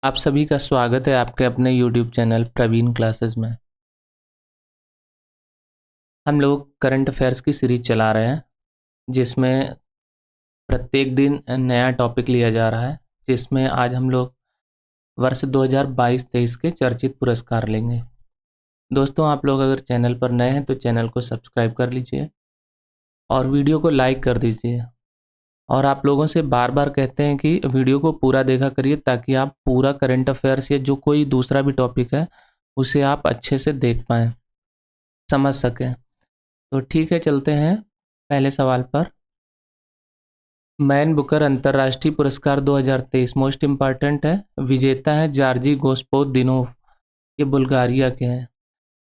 आप सभी का स्वागत है आपके अपने YouTube चैनल प्रवीण क्लासेस में। हम लोग करंट अफेयर्स की सीरीज चला रहे हैं जिसमें प्रत्येक दिन नया टॉपिक लिया जा रहा है, जिसमें आज हम लोग वर्ष 2022-23 के चर्चित पुरस्कार लेंगे। दोस्तों, आप लोग अगर चैनल पर नए हैं तो चैनल को सब्सक्राइब कर लीजिए और वीडियो को लाइक कर दीजिए। और आप लोगों से बार बार कहते हैं कि वीडियो को पूरा देखा करिए ताकि आप पूरा करंट अफेयर्स या जो कोई दूसरा भी टॉपिक है उसे आप अच्छे से देख पाएँ, समझ सकें। तो ठीक है, चलते हैं पहले सवाल पर। मैन बुकर अंतर्राष्ट्रीय पुरस्कार 2023 मोस्ट इम्पॉर्टेंट है। विजेता है जार्जी गोस्पोदिनोव, ये बुल्गारिया के हैं।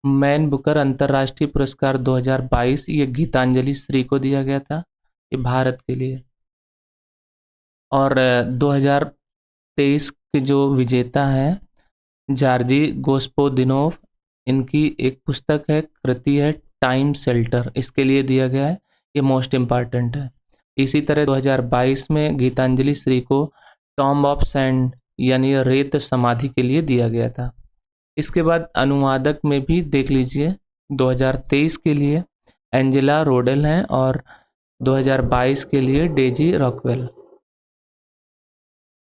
मैन बुकर अंतर्राष्ट्रीय पुरस्कार 2022 ये गीतांजलि श्री को दिया गया था, ये भारत के लिए। और 2023 के जो विजेता हैं जार्जी गोस्पोदिनोव, इनकी एक पुस्तक है, कृति है टाइम शेल्टर, इसके लिए दिया गया है, ये मोस्ट इम्पॉर्टेंट है। इसी तरह 2022 में गीतांजलि श्री को टॉम्ब ऑफ सैंड यानी रेत समाधि के लिए दिया गया था। इसके बाद अनुवादक में भी देख लीजिए, 2023 के लिए एंजेला रोडेल हैं और 2022 के लिए डेजी रॉकवेल।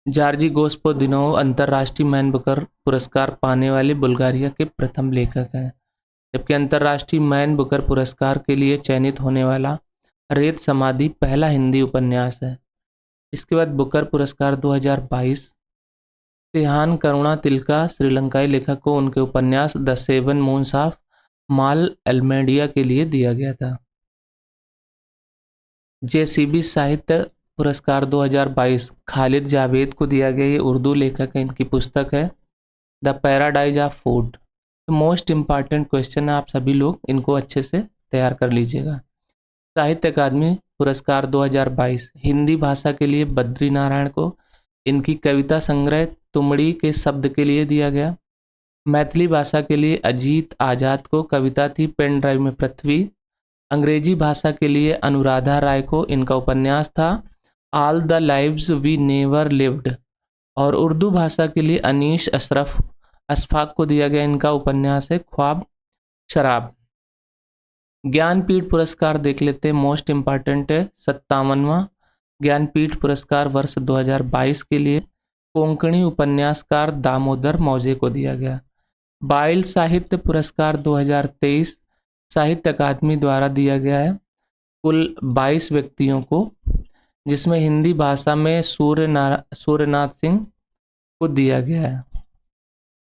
जार्जी गोस्पोदिनोव अंतर्राष्ट्रीय मैन बुकर पुरस्कार पाने वाले बुल्गारिया के प्रथम लेखक हैं, जबकि अंतर्राष्ट्रीय मैन बुकर पुरस्कार के लिए चयनित होने वाला रेत समाधि पहला हिंदी उपन्यास है। इसके बाद बुकर पुरस्कार 2022 सिहान करुणा तिलका श्रीलंकाई लेखक को उनके उपन्यास द सेवन मून्स ऑफ माल एल्मेडिया के लिए दिया गया था। जेसीबी साहित्य पुरस्कार 2022 खालिद जावेद को दिया गया, ये उर्दू लेखक है, इनकी पुस्तक है the paradise of food. Most important question है, आप सभी लोग इनको अच्छे से तैयार कर लीजिएगा। साहित्य अकादमी पुरस्कार 2022 हिंदी भाषा के लिए बद्री नारायण को इनकी कविता संग्रह तुमड़ी के शब्द के लिए दिया गया। मैथिली भाषा के लिए अजीत आजाद को कविता थी पेन ड्राइव में पृथ्वी। अंग्रेजी भाषा के लिए अनुराधा राय को इनका उपन्यास था all the lives we never lived. और उर्दू भाषा के लिए अनीश अशफाक को दिया गया, इनका उपन्यास है ख्वाब शराब। ज्ञानपीठ पुरस्कार देख लेते हैं, मोस्ट इम्पॉर्टेंट है 57वां ज्ञानपीठ पुरस्कार वर्ष 2022 के लिए कोंकणी उपन्यासकार दामोदर मौजे को दिया गया। बाइल साहित्य पुरस्कार 2023 साहित्य अकादमी द्वारा दिया गया है कुल 22 व्यक्तियों को, जिसमें हिंदी भाषा में सूर्यनाथ सिंह को दिया गया है।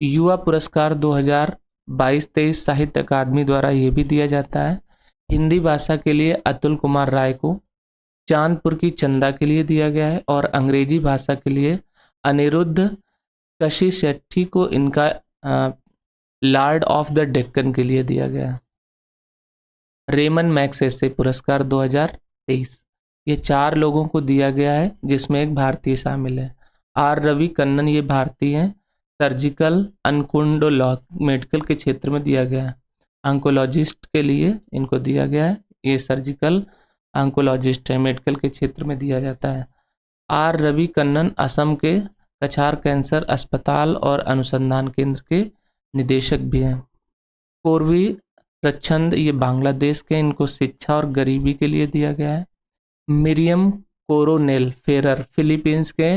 युवा पुरस्कार 2022-23 साहित्य अकादमी द्वारा ये भी दिया जाता है। हिंदी भाषा के लिए अतुल कुमार राय को चांदपुर की चंदा के लिए दिया गया है और अंग्रेजी भाषा के लिए अनिरुद्ध कशिशेट्टी को इनका लॉर्ड ऑफ द डेक्कन के लिए दिया गया। रेमन मैग्सेसे पुरस्कार 2023 ये 4 लोगों को दिया गया है, जिसमें एक भारतीय शामिल है। आर रवि कन्नन ये भारतीय हैं, सर्जिकल अनकोंडोलॉजी मेडिकल के क्षेत्र में दिया गया है। ऑन्कोलॉजिस्ट के लिए इनको दिया गया है, ये सर्जिकल ऑन्कोलॉजिस्ट है, मेडिकल के क्षेत्र में दिया जाता है। आर रवि कन्नन असम के कछार कैंसर अस्पताल और अनुसंधान केंद्र के निदेशक भी हैं। कोरवी प्रच्छंद ये बांग्लादेश के, इनको शिक्षा और गरीबी के लिए दिया गया है। मिरियम कोरोनेल फेरर फिलीपींस के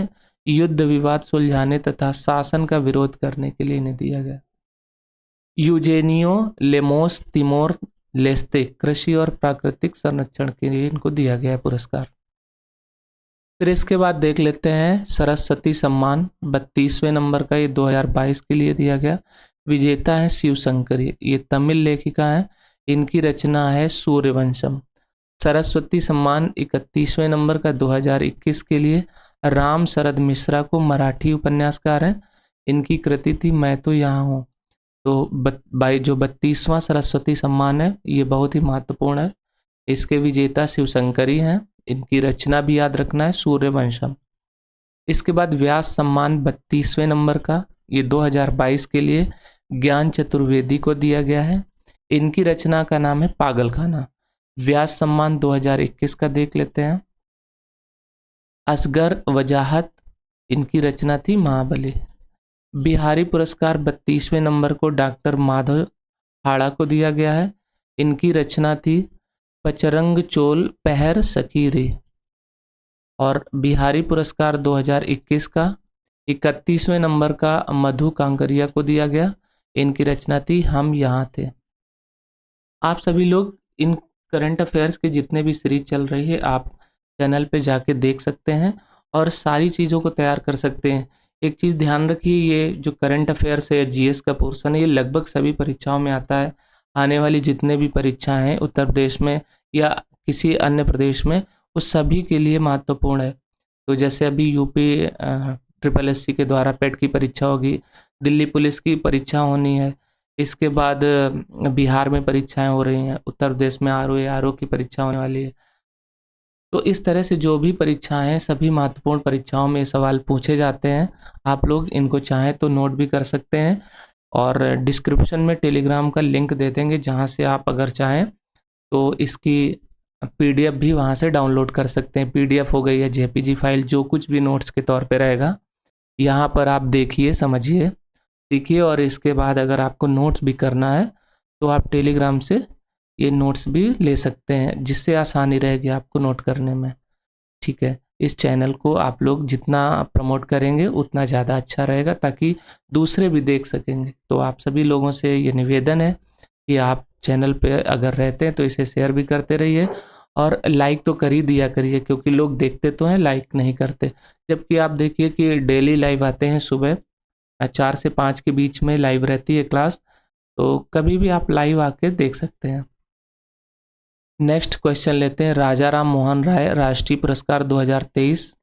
युद्ध विवाद सुलझाने तथा शासन का विरोध करने के लिए इन्हें दिया गया। यूजेनियो लेमोस तिमोर लेस्ते कृषि और प्राकृतिक संरक्षण के लिए इनको दिया गया पुरस्कार। फिर इसके बाद देख लेते हैं सरस्वती सम्मान 32वें नंबर का, ये 2022 के लिए दिया गया। विजेता है शिवशंकरी, ये तमिल लेखिका है, इनकी रचना है सूर्यवंशम। सरस्वती सम्मान 31वें नंबर का 2021 के लिए राम शरद मिश्रा को, मराठी उपन्यासकार हैं, इनकी कृति थी मैं तो यहाँ हूँ। तो जो 32वां सरस्वती सम्मान है ये बहुत ही महत्वपूर्ण है, इसके विजेता शिवशंकरी हैं, इनकी रचना भी याद रखना है सूर्यवंशम। इसके बाद व्यास सम्मान 32वें नंबर का, ये 2022 के लिए ज्ञान चतुर्वेदी को दिया गया है, इनकी रचना का नाम है पागलखाना। व्यास सम्मान 2021 का देख लेते हैं, असगर वजाहत, इनकी रचना थी महाबली। बिहारी पुरस्कार 32वें नंबर को डॉक्टर माधव हाड़ा को दिया गया है। इनकी रचना थी पचरंग चोल पहर सखी रे। और बिहारी पुरस्कार 2021 का 31वें नंबर का मधु कांकरिया को दिया गया। इनकी रचना थी हम यहाँ थे। आप सभी लोग इन करंट अफेयर्स के जितने भी सीरीज चल रही है आप चैनल पे जाके देख सकते हैं और सारी चीज़ों को तैयार कर सकते हैं। एक चीज़ ध्यान रखिए, ये जो करंट अफेयर्स है जीएस का पोर्शन है ये लगभग सभी परीक्षाओं में आता है। आने वाली जितने भी परीक्षाएं हैं उत्तर प्रदेश में या किसी अन्य प्रदेश में उस सभी के लिए महत्वपूर्ण है। तो जैसे अभी यूपी ट्रिपल एससी के द्वारा पेट की परीक्षा होगी, दिल्ली पुलिस की परीक्षा होनी है, इसके बाद बिहार में परीक्षाएं हो रही हैं, उत्तर प्रदेश में आरओ की परीक्षा होने वाली है। तो इस तरह से जो भी परीक्षाएं हैं सभी महत्वपूर्ण परीक्षाओं में ये सवाल पूछे जाते हैं। आप लोग इनको चाहें तो नोट भी कर सकते हैं और डिस्क्रिप्शन में टेलीग्राम का लिंक दे देंगे जहां से आप अगर चाहें तो इसकी पीडीएफ भी वहां से डाउनलोड कर सकते हैं। पीडीएफ हो गई है जेपीजी फाइल, जो कुछ भी नोट्स के तौर पे रहेगा यहाँ पर आप देखिए, समझिए, सीखिए और इसके बाद अगर आपको नोट्स भी करना है तो आप टेलीग्राम से ये नोट्स भी ले सकते हैं जिससे आसानी रहेगी आपको नोट करने में। ठीक है, इस चैनल को आप लोग जितना प्रमोट करेंगे उतना ज़्यादा अच्छा रहेगा ताकि दूसरे भी देख सकेंगे। तो आप सभी लोगों से ये निवेदन है कि आप चैनल पे अगर रहते हैं तो इसे शेयर भी करते रहिए और लाइक तो कर ही दिया करिए क्योंकि लोग देखते तो हैं लाइक नहीं करते। जबकि आप देखिए कि डेली लाइव आते हैं, सुबह 4 से 5 के बीच में लाइव रहती है क्लास, तो कभी भी आप लाइव आके देख सकते हैं। नेक्स्ट क्वेश्चन लेते हैं। राजा राम मोहन राय राष्ट्रीय पुरस्कार 2023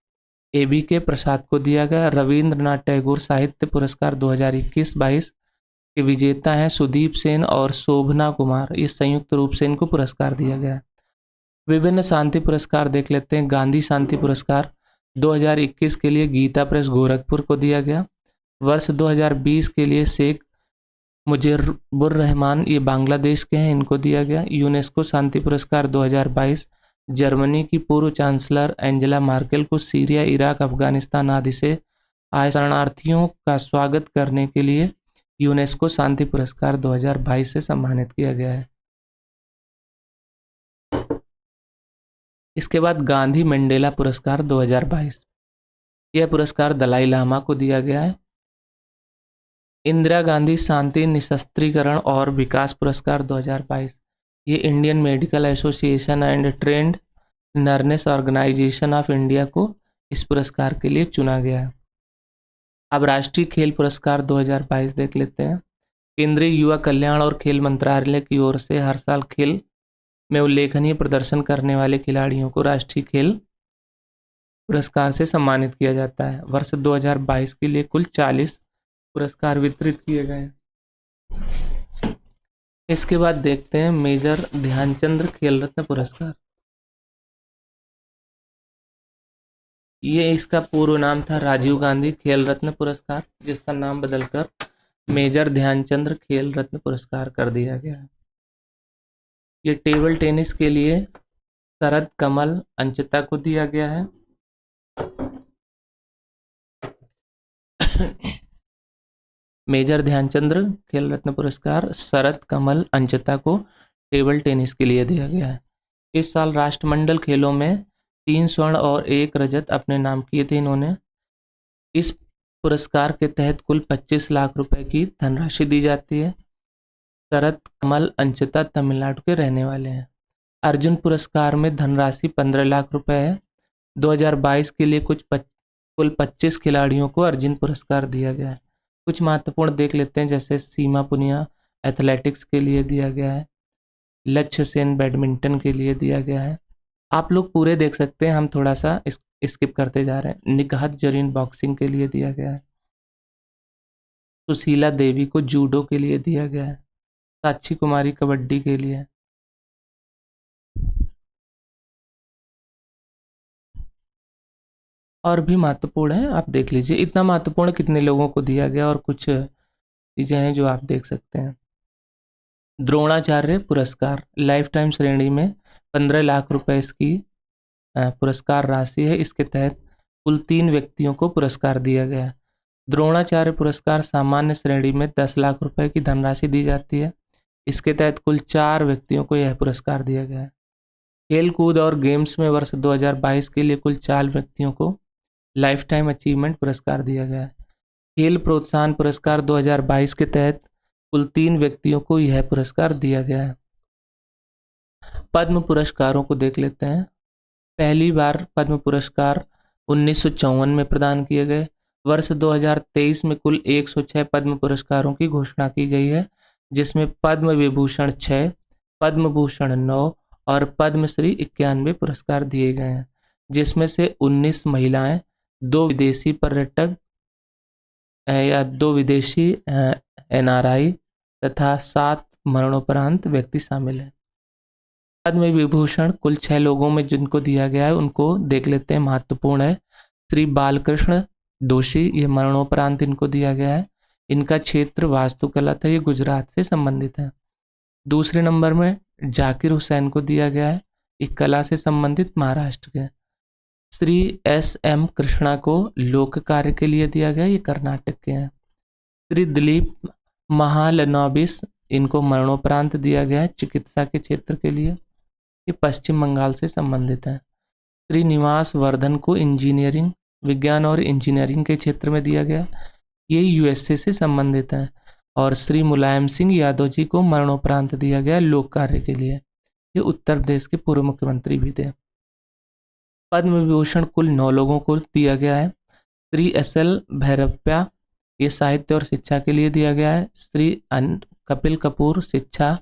एबी के प्रसाद को दिया गया। रविंद्रनाथ टैगोर साहित्य पुरस्कार 2021-22 के विजेता हैं सुदीप सेन और शोभना कुमार। इस संयुक्त रूप से इनको पुरस्कार दिया गया। विभिन्न शांति पुरस्कार देख लेते हैं। गांधी शांति पुरस्कार 2021 के लिए गीता प्रेस गोरखपुर को दिया गया। वर्ष 2020 के लिए शेख मुजीबुर रहमान, ये बांग्लादेश के हैं, इनको दिया गया। यूनेस्को शांति पुरस्कार 2022 जर्मनी की पूर्व चांसलर एंजेला मार्केल को सीरिया, इराक, अफगानिस्तान आदि से आए शरणार्थियों का स्वागत करने के लिए यूनेस्को शांति पुरस्कार 2022 से सम्मानित किया गया है। इसके बाद गांधी मंडेला पुरस्कार 2022, यह पुरस्कार दलाई लामा को दिया गया है। इंदिरा गांधी शांति निशस्त्रीकरण और विकास पुरस्कार 2022, ये Indian medical association and trained nurses organisation of India को इस पुरस्कार के लिए चुना गया है। अब राष्ट्रीय खेल पुरस्कार 2022 देख लेते हैं। केंद्रीय युवा कल्याण और खेल मंत्रालय की ओर से हर साल खेल में उल्लेखनीय प्रदर्शन करने वाले खिलाड़ियों को राष्ट्रीय खेल पुरस्कार से सम्मानित किया जाता है। वर्ष 2022 के लिए कुल 40 पुरस्कार वितरित किए गए। इसके बाद देखते हैं मेजर ध्यानचंद खेल रत्न पुरस्कार। ये इसका पूर्व नाम था राजीव गांधी खेल रत्न पुरस्कार, जिसका नाम बदलकर मेजर ध्यानचंद खेल रत्न पुरस्कार कर दिया गया है। ये टेबल टेनिस के लिए शरद कमल अंचिता को दिया गया है। मेजर ध्यानचंद खेल रत्न पुरस्कार शरद कमल अंचिता को टेबल टेनिस के लिए दिया गया है। इस साल राष्ट्रमंडल खेलों में 3 स्वर्ण और 1 रजत अपने नाम किए थे इन्होंने। इस पुरस्कार के तहत कुल 25 लाख रुपए की धनराशि दी जाती है। शरद कमल अंचिता तमिलनाडु के रहने वाले हैं। अर्जुन पुरस्कार में धनराशि 15 लाख रुपए है। 2022 के लिए कुल 25 खिलाड़ियों को अर्जुन पुरस्कार दिया गया है। कुछ महत्वपूर्ण देख लेते हैं, जैसे सीमा पुनिया एथलेटिक्स के लिए दिया गया है, लक्ष्य सेन बैडमिंटन के लिए दिया गया है। आप लोग पूरे देख सकते हैं, हम थोड़ा सा स्किप करते जा रहे हैं। निगहत जरीन बॉक्सिंग के लिए दिया गया है। सुशीला देवी को जूडो के लिए दिया गया है। साक्षी कुमारी कबड्डी के लिए। और भी महत्वपूर्ण है, आप देख लीजिए। इतना महत्वपूर्ण कितने लोगों को दिया गया और कुछ चीज़ें हैं जो आप देख सकते हैं। द्रोणाचार्य पुरस्कार लाइफ टाइम श्रेणी में 15 लाख रुपए इसकी पुरस्कार राशि है। इसके तहत कुल 3 व्यक्तियों को पुरस्कार दिया गया। द्रोणाचार्य पुरस्कार सामान्य श्रेणी में 10 लाख रुपए की धनराशि दी जाती है। इसके तहत कुल 4 व्यक्तियों को यह पुरस्कार दिया गया है। खेल कूद और गेम्स में वर्ष 2022 के लिए कुल 4 व्यक्तियों को लाइफ टाइम अचीवमेंट पुरस्कार दिया गया है। खेल प्रोत्साहन पुरस्कार 2022 के तहत कुल 3 व्यक्तियों को यह पुरस्कार दिया गया है। पद्म पुरस्कारों को देख लेते हैं। पहली बार पद्म पुरस्कार 1954 में प्रदान किए गए। वर्ष 2023 में कुल 106 पद्म पुरस्कारों की घोषणा की गई है, जिसमें पद्म विभूषण 6, पद्म भूषण 9 और पद्मश्री 91 पुरस्कार दिए गए हैं, जिसमें से 19 महिलाएं, 2 विदेशी पर्यटक या 2 विदेशी NRI तथा 7 मरणोपरांत व्यक्ति शामिल हैं। पद्म विभूषण कुल 6 लोगों में जिनको दिया गया है उनको देख लेते हैं, महत्वपूर्ण है। श्री बालकृष्ण दोषी, ये मरणोपरांत इनको दिया गया है। इनका क्षेत्र वास्तुकला था, ये गुजरात से संबंधित है। दूसरे नंबर में जाकिर हुसैन को दिया गया है, एक कला से संबंधित महाराष्ट्र के। श्री SM कृष्णा को लोक कार्य के लिए दिया गया, ये कर्नाटक के हैं। श्री दिलीप महालनोबिस, इनको मरणोपरांत दिया गया है चिकित्सा के क्षेत्र के लिए, ये पश्चिम बंगाल से संबंधित है। श्रीनिवास वर्धन को इंजीनियरिंग, विज्ञान और इंजीनियरिंग के क्षेत्र में दिया गया, ये USA से संबंधित है। और श्री मुलायम सिंह यादव जी को मरणोपरांत दिया गया लोक कार्य के लिए, ये उत्तर प्रदेश के पूर्व मुख्यमंत्री भी थे। पद्म विभूषण कुल 9 लोगों को दिया गया है। श्री SL भैरप्पा, ये साहित्य और शिक्षा के लिए दिया गया है। श्री कपिल कपूर शिक्षा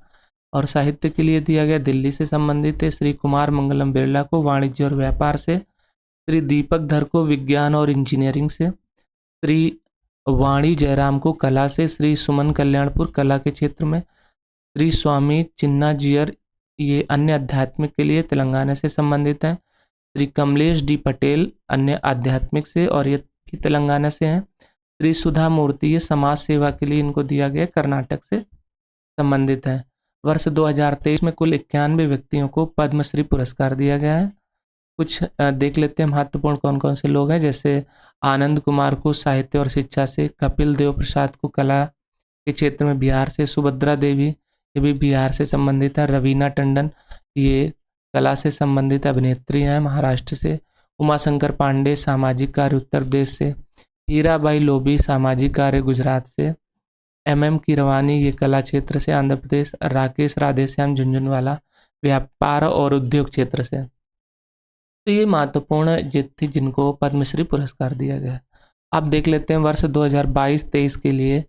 और साहित्य के लिए दिया गया, दिल्ली से संबंधित है। श्री कुमार मंगलम बिरला को वाणिज्य और व्यापार से। श्री दीपक धर को विज्ञान और इंजीनियरिंग से। श्री वाणी जयराम को कला से। श्री सुमन कल्याणपुर कला के क्षेत्र में। श्री स्वामी चिन्नाजियर, ये अन्य आध्यात्मिक के लिए तेलंगाना से संबंधित हैं। श्री कमलेश D पटेल अन्य आध्यात्मिक से और ये तेलंगाना से हैं। श्री सुधा मूर्ति, ये समाज सेवा के लिए इनको दिया गया, कर्नाटक से संबंधित है। वर्ष 2023 में कुल 91 व्यक्तियों को पद्मश्री पुरस्कार दिया गया है। कुछ देख लेते हैं महत्वपूर्ण कौन कौन से लोग हैं, जैसे आनंद कुमार को साहित्य और शिक्षा से, कपिल देव प्रसाद को कला के क्षेत्र में बिहार से, सुभद्रा देवी ये भी बिहार से संबंधित है। रवीना टंडन, ये कला से संबंधित अभिनेत्री हैं महाराष्ट्र से। उमाशंकर पांडे सामाजिक कार्य उत्तर प्रदेश से। हीराबाई लोबी सामाजिक कार्य गुजरात से। MM कीरवानी, ये कला क्षेत्र से आंध्र प्रदेश। राकेश राधेश्याम झुंझुनवाला व्यापार और उद्योग क्षेत्र से। तो ये महत्वपूर्ण थी जिनको पद्मश्री पुरस्कार दिया गया। अब देख लेते हैं वर्ष 2022-23 के लिए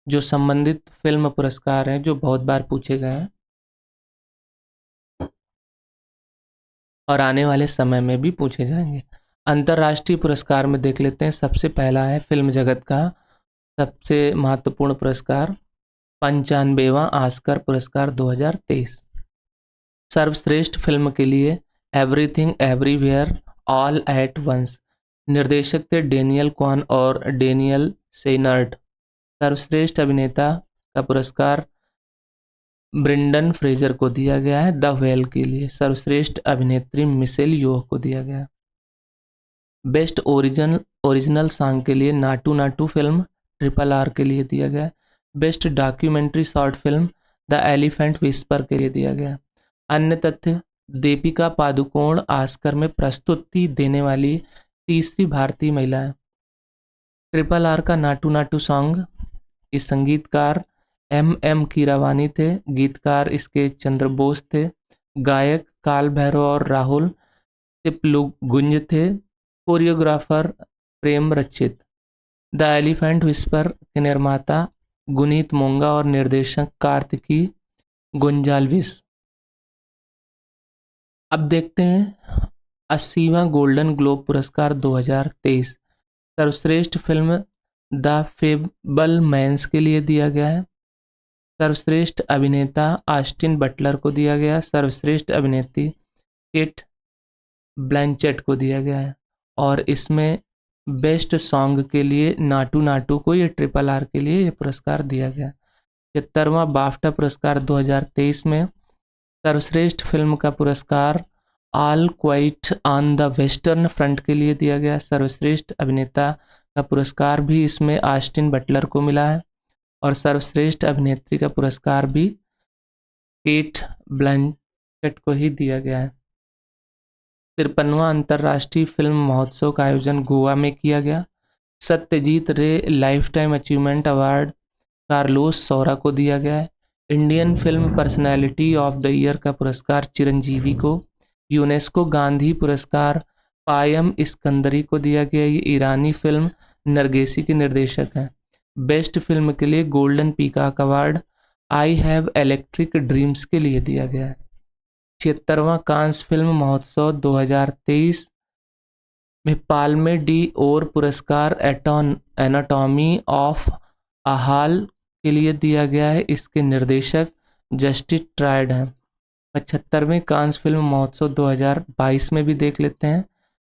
जो संबंधित फिल्म पुरस्कार हैं जो बहुत बार पूछे गए हैं और आने वाले समय में भी पूछे जाएंगे। अंतर्राष्ट्रीय पुरस्कार में देख लेते हैं, सबसे पहला है फिल्म जगत का सबसे महत्वपूर्ण पुरस्कार 95वां ऑस्कर पुरस्कार 2023। सर्वश्रेष्ठ फिल्म के लिए everything everywhere all at once, निर्देशक थे डेनियल क्वान और डेनियल सेनर्ड। सर्वश्रेष्ठ अभिनेता का पुरस्कार ब्रेंडन फ्रेजर को दिया गया है द व्हेल के लिए। सर्वश्रेष्ठ अभिनेत्री मिशेल योह को दिया गया। बेस्ट ओरिजिनल सॉन्ग के लिए नाटू नाटू फिल्म RRR के लिए दिया गया। Best documentary short film the elephant whisper के लिए दिया गया। अन्य तथ्य, दीपिका पादुकोण ऑस्कर में प्रस्तुति देने वाली तीसरी भारतीय महिला है। RRR का नाटू नाटू सॉन्ग, इस संगीतकार MM कीरावानी थे, गीतकार इसके चंद्र बोस थे, गायक काल भैरव और राहुल सिप्लुगुंज थे, कोरियोग्राफर प्रेम रचित। द एलिफेंट विस्पर के निर्माता गुनीत मोंगा और निर्देशक कार्तिकी गोंजाल्विस। अब देखते हैं 80वां गोल्डन ग्लोब पुरस्कार 2023 सर्वश्रेष्ठ फिल्म द फेबलमैन्स के लिए दिया गया है। सर्वश्रेष्ठ अभिनेता ऑस्टिन बटलर को दिया गया। सर्वश्रेष्ठ अभिनेत्री केट ब्लैंचेट को दिया गया है। और इसमें बेस्ट सॉन्ग के लिए नाटू नाटू को, ये RRR के लिए ये पुरस्कार दिया गया। 76वां बाफ्टा पुरस्कार 2023 में सर्वश्रेष्ठ फिल्म का पुरस्कार all quite on the western front के लिए दिया गया। सर्वश्रेष्ठ अभिनेता का पुरस्कार भी इसमें ऑस्टिन बटलर को मिला है, और सर्वश्रेष्ठ अभिनेत्री का पुरस्कार भी केट ब्लैंचेट को ही दिया गया है। 53वां अंतर्राष्ट्रीय फिल्म महोत्सव का आयोजन गोवा में किया गया। Satyajit Ray lifetime achievement award Carlos Saura को दिया गया है। Indian film personality of the year का पुरस्कार चिरंजीवी को। यूनेस्को गांधी पुरस्कार पायम इस्कंदरी को दिया गया। ये ईरानी फिल्म नरगिसी के निर्देशक हैं। बेस्ट फिल्म के लिए golden peacock award I have electric dreams के लिए दिया गया है। 76वां कांस फिल्म महोत्सव 2023 में पाल्मे डी ओर पुरस्कार एनाटॉमी ऑफ अ हाल के लिए दिया गया है। इसके निर्देशक जस्टिस ट्राइड हैं। 75वें कांस फिल्म महोत्सव 2022 में भी देख लेते हैं।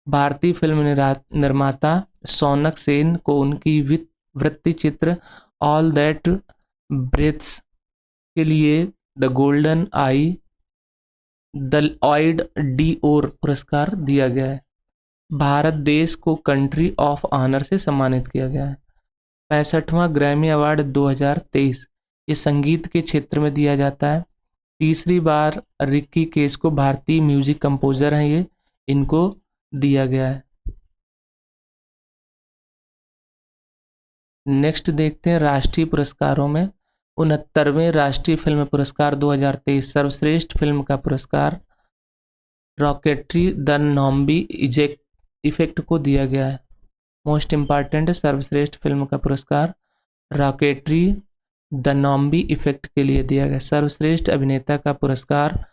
भारतीय फिल्म निर्माता सोनक सेन को उनकी वृत्ति चित्र ऑल दैट ब्रेथ्स के लिए द गोल्डन आई द ऑइड डी ओर पुरस्कार दिया गया है। भारत देश को कंट्री ऑफ ऑनर से सम्मानित किया गया है। 65वां ग्रैमी अवार्ड 2023 ये संगीत के क्षेत्र में दिया जाता है। तीसरी बार रिक्की केस को भारतीय म्यूजिक कंपोजर हैं ये, इनको दिया गया है। नेक्स्ट देखते हैं राष्ट्रीय पुरस्कारों में 69वें राष्ट्रीय फिल्म पुरस्कार 2023 सर्वश्रेष्ठ फिल्म का पुरस्कार रॉकेटरी द नॉम्बी इफेक्ट को दिया गया है। मोस्ट इम्पॉर्टेंट है, सर्वश्रेष्ठ फिल्म का पुरस्कार रॉकेटरी द नॉम्बी इफेक्ट के लिए दिया गया। सर्वश्रेष्ठ अभिनेता का पुरस्कार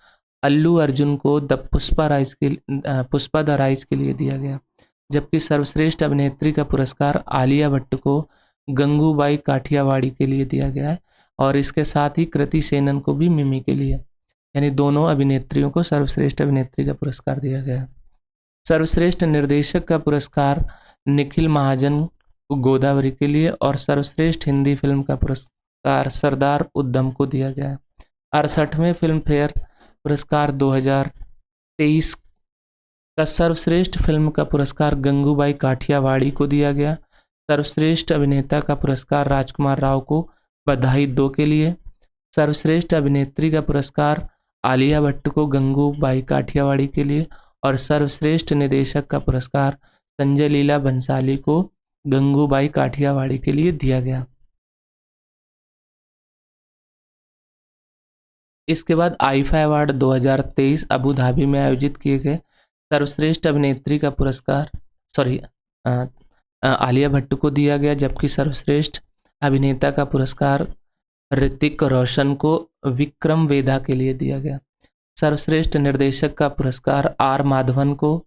अल्लू अर्जुन को पुष्पा द राइज के लिए दिया गया, जबकि सर्वश्रेष्ठ अभिनेत्री का पुरस्कार आलिया भट्ट को गंगूबाई काठियावाड़ी के लिए दिया गया है, और इसके साथ ही कृति सेनन को भी मिमी के लिए, यानी दोनों अभिनेत्रियों को सर्वश्रेष्ठ अभिनेत्री का पुरस्कार दिया गया है। सर्वश्रेष्ठ निर्देशक का पुरस्कार निखिल महाजन को गोदावरी के लिए, और सर्वश्रेष्ठ हिंदी फिल्म का पुरस्कार सरदार उद्धम को दिया गया है। 68वें फिल्म फेयर पुरस्कार 2023 का सर्वश्रेष्ठ फिल्म का पुरस्कार गंगूबाई काठियावाड़ी को दिया गया। सर्वश्रेष्ठ अभिनेता का पुरस्कार राजकुमार राव को बधाई 2 के लिए। सर्वश्रेष्ठ अभिनेत्री का पुरस्कार आलिया भट्ट को गंगूबाई काठियावाड़ी के लिए, और सर्वश्रेष्ठ निदेशक का पुरस्कार संजय लीला बंसाली को गंगूबाई काठियावाड़ी के लिए दिया गया। इसके बाद आईफा अवार्ड 2023 अबू धाबी में आयोजित किए गए। सर्वश्रेष्ठ अभिनेत्री का पुरस्कार आलिया भट्ट को दिया गया, जबकि सर्वश्रेष्ठ अभिनेता का पुरस्कार ऋतिक रोशन को विक्रम वेदा के लिए दिया गया। सर्वश्रेष्ठ निर्देशक का पुरस्कार आर माधवन को,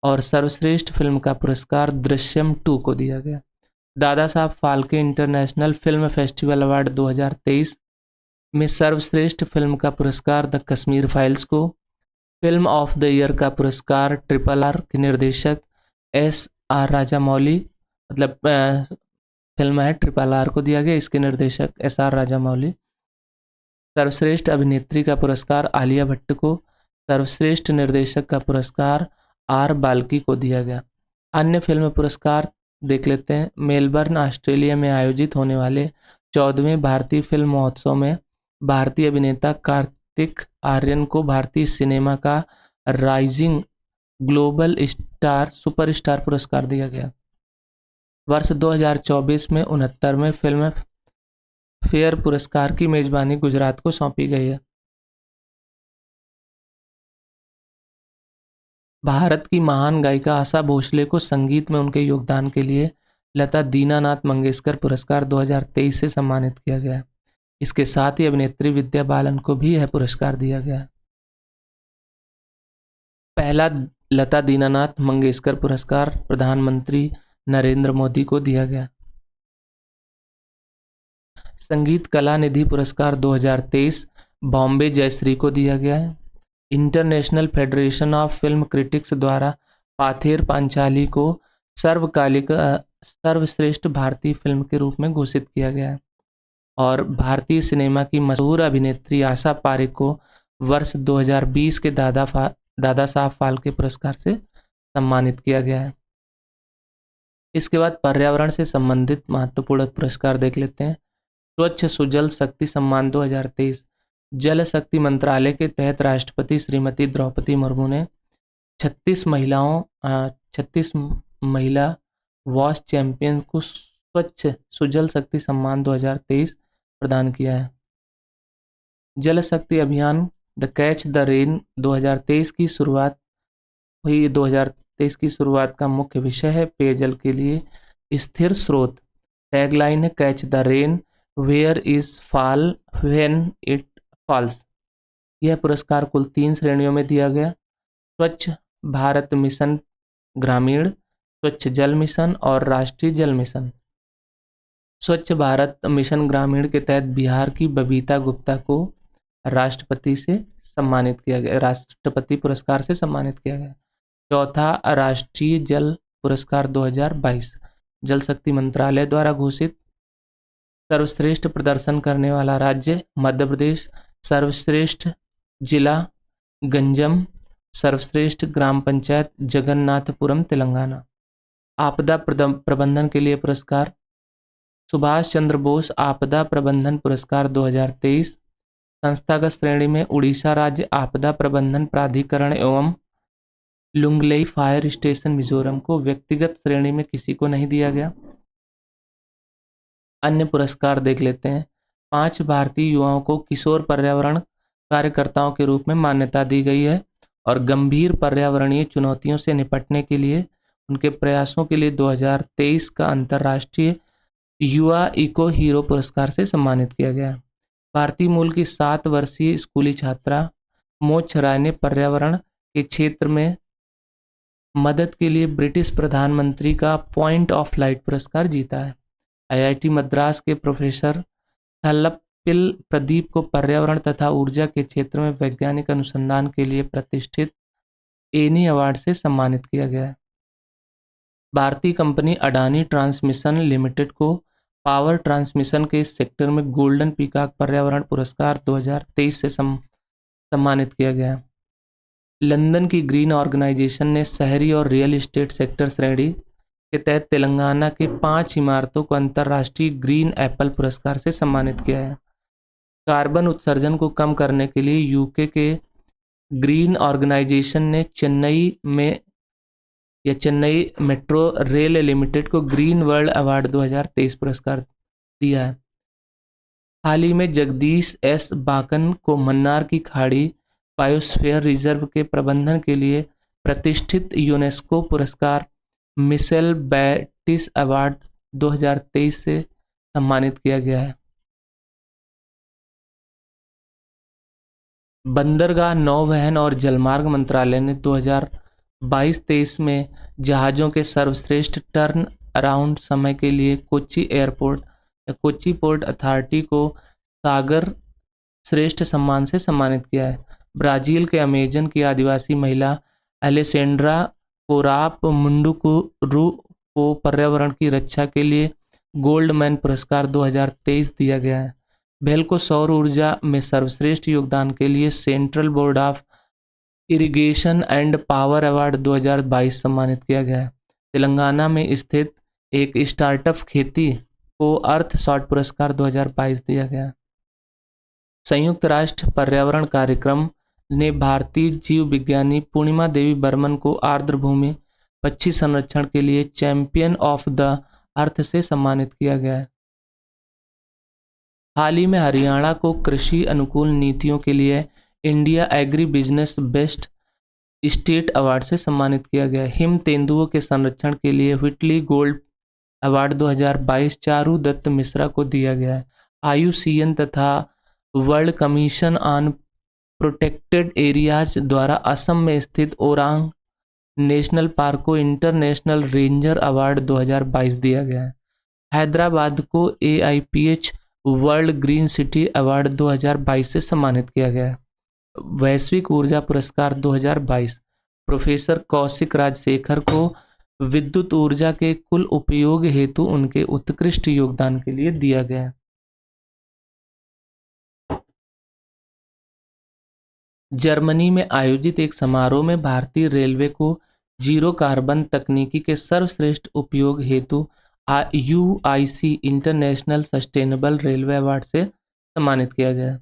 और सर्वश्रेष्ठ फिल्म का पुरस्कार दृश्यम 2 को दिया गया। Dada Saheb Phalke international film festival award 2023 में सर्वश्रेष्ठ फिल्म का पुरस्कार द कश्मीर फाइल्स को। फिल्म ऑफ द ईयर का पुरस्कार RRR के निर्देशक SR राजामौली, मतलब फिल्म है RRR को दिया गया, इसके निर्देशक SR राजामौली। सर्वश्रेष्ठ अभिनेत्री का पुरस्कार आलिया भट्ट को। सर्वश्रेष्ठ निर्देशक का पुरस्कार R बाल्की को दिया गया। अन्य फिल्म पुरस्कार देख लेते हैं। मेलबर्न ऑस्ट्रेलिया में आयोजित होने वाले 14वें भारतीय फिल्म महोत्सव में भारतीय अभिनेता कार्तिक आर्यन को भारतीय सिनेमा का राइजिंग ग्लोबल सुपरस्टार पुरस्कार दिया गया। वर्ष 2024 में 69वें फिल्म फेयर पुरस्कार की मेजबानी गुजरात को सौंपी गई है। भारत की महान गायिका आशा भोसले को संगीत में उनके योगदान के लिए लता दीनानाथ मंगेशकर पुरस्कार 2023 से सम्मानित किया गया। इसके साथ ही अभिनेत्री विद्या बालन को भी यह पुरस्कार दिया गया। पहला लता दीनानाथ मंगेशकर पुरस्कार प्रधानमंत्री नरेंद्र मोदी को दिया गया। संगीत कला निधि पुरस्कार 2023 बॉम्बे जयश्री को दिया गया है। International federation of film critics द्वारा पाथेर पांचाली को सर्वकालिक सर्वश्रेष्ठ भारतीय फिल्म के रूप में घोषित किया गया है। और भारतीय सिनेमा की मशहूर अभिनेत्री आशा पारेख को वर्ष 2020 के दादा साहब फाल्के पुरस्कार से सम्मानित किया गया है। इसके बाद पर्यावरण से संबंधित महत्वपूर्ण पुरस्कार देख लेते हैं। स्वच्छ सुजल शक्ति सम्मान 2023, जल शक्ति मंत्रालय के तहत राष्ट्रपति श्रीमती द्रौपदी मुर्मू ने 36 महिला वॉश चैंपियन को स्वच्छ सुजल शक्ति सम्मान 2023 प्रदान किया है। जल शक्ति अभियान द कैच द रेन 2023 की शुरुआत हुई। 2023 की शुरुआत का मुख्य विषय है पेयजल के लिए स्थिर स्रोत। टैगलाइन है catch the rain where is fall when it falls. यह पुरस्कार कुल 3 श्रेणियों में दिया गया। स्वच्छ भारत मिशन ग्रामीण, स्वच्छ जल मिशन और राष्ट्रीय जल मिशन। स्वच्छ भारत मिशन ग्रामीण के तहत बिहार की बबीता गुप्ता को राष्ट्रपति पुरस्कार से सम्मानित किया गया। चौथा राष्ट्रीय जल पुरस्कार 2022 जल शक्ति मंत्रालय द्वारा घोषित। सर्वश्रेष्ठ प्रदर्शन करने वाला राज्य मध्य प्रदेश, सर्वश्रेष्ठ जिला गंजम, सर्वश्रेष्ठ ग्राम पंचायत जगन्नाथपुरम तेलंगाना। आपदा प्रबंधन के लिए पुरस्कार सुभाष चंद्र बोस आपदा प्रबंधन पुरस्कार 2023। संस्थागत श्रेणी में उड़ीसा राज्य आपदा प्रबंधन प्राधिकरण एवं लुंगलेई फायर स्टेशन मिजोरम को। व्यक्तिगत श्रेणी में किसी को नहीं दिया गया। अन्य पुरस्कार देख लेते हैं। 5 भारतीय युवाओं को किशोर पर्यावरण कार्यकर्ताओं के रूप में मान्यता दी गई है और गंभीर पर्यावरणीय चुनौतियों से निपटने के लिए उनके प्रयासों के लिए 2023 का अंतर्राष्ट्रीय युवा इको हीरो पुरस्कार से सम्मानित किया गया। भारतीय मूल की 7 वर्षीय स्कूली छात्रा मोक्ष राय ने पर्यावरण के क्षेत्र में मदद के लिए ब्रिटिश प्रधानमंत्री का पॉइंट ऑफ लाइट पुरस्कार जीता है। आईआईटी मद्रास के प्रोफेसर थल्लपिल प्रदीप को पर्यावरण तथा ऊर्जा के क्षेत्र में वैज्ञानिक अनुसंधान के लिए प्रतिष्ठित एनी अवार्ड से सम्मानित किया गया है। भारतीय कंपनी अडानी ट्रांसमिशन लिमिटेड को पावर ट्रांसमिशन के सेक्टर में गोल्डन पीकॉक पर्यावरण पुरस्कार 2023 से सम्मानित किया गया। लंदन की ग्रीन ऑर्गेनाइजेशन ने शहरी और रियल एस्टेट सेक्टर श्रेणी के तहत तेलंगाना के 5 इमारतों को अंतर्राष्ट्रीय ग्रीन एप्पल पुरस्कार से सम्मानित किया है। कार्बन उत्सर्जन को कम करने के लिए यूके के ग्रीन ऑर्गेनाइजेशन ने चेन्नई मेट्रो रेल लिमिटेड को ग्रीन वर्ल्ड अवार्ड 2023 पुरस्कार दिया है। हाल ही में जगदीश एस बाकन को मन्नार की खाड़ी बायोस्फीयर रिजर्व के प्रबंधन के लिए प्रतिष्ठित यूनेस्को पुरस्कार मिशेल बैटिस अवार्ड 2023 से सम्मानित किया गया है। बंदरगाह, नौवहन और जलमार्ग मंत्रालय ने 2022-23 में जहाज़ों के सर्वश्रेष्ठ टर्न अराउंड समय के लिए कोच्चि एयरपोर्ट या कोच्चि पोर्ट अथॉरिटी को सागर श्रेष्ठ सम्मान से सम्मानित किया है। ब्राज़ील के अमेजन की आदिवासी महिला एलेसेंड्रा कोराप मुंडुकुरु को पर्यावरण की रक्षा के लिए गोल्डमैन पुरस्कार 2023 दिया गया है। बेल को सौर ऊर्जा में सर्वश्रेष्ठ योगदान के लिए central board of irrigation and power award 2022 सम्मानित किया गया है। तेलंगाना में स्थित एक स्टार्टअप खेती को अर्थ शॉट पुरस्कार 2022 दिया गया। संयुक्त राष्ट्र पर्यावरण कार्यक्रम ने भारतीय जीव विज्ञानी पूर्णिमा देवी बर्मन को आर्द्र भूमि पक्षी संरक्षण के लिए चैंपियन ऑफ द अर्थ से सम्मानित किया गया है। हाल ही में हरियाणा को कृषि अनुकूल नीतियों के लिए India agri business best state award से सम्मानित किया गया। हिम तेंदुओं के संरक्षण के लिए Whitley gold award 2022 Charu Dutt Mishra को दिया गया है। IUCN तथा world commission on protected areas द्वारा असम में स्थित ओरांग नेशनल पार्क को इंटरनेशनल रेंजर अवार्ड 2022 दिया गया है। हैदराबाद को AIPH world green city award 2022 से सम्मानित किया गया है। वैश्विक ऊर्जा पुरस्कार 2022 प्रोफेसर कौशिक राजशेखर को विद्युत ऊर्जा के कुल उपयोग हेतु उनके उत्कृष्ट योगदान के लिए दिया गया है। जर्मनी में आयोजित एक समारोह में भारतीय रेलवे को जीरो कार्बन तकनीकी के सर्वश्रेष्ठ उपयोग हेतु UIC international sustainable railway award से सम्मानित किया गया।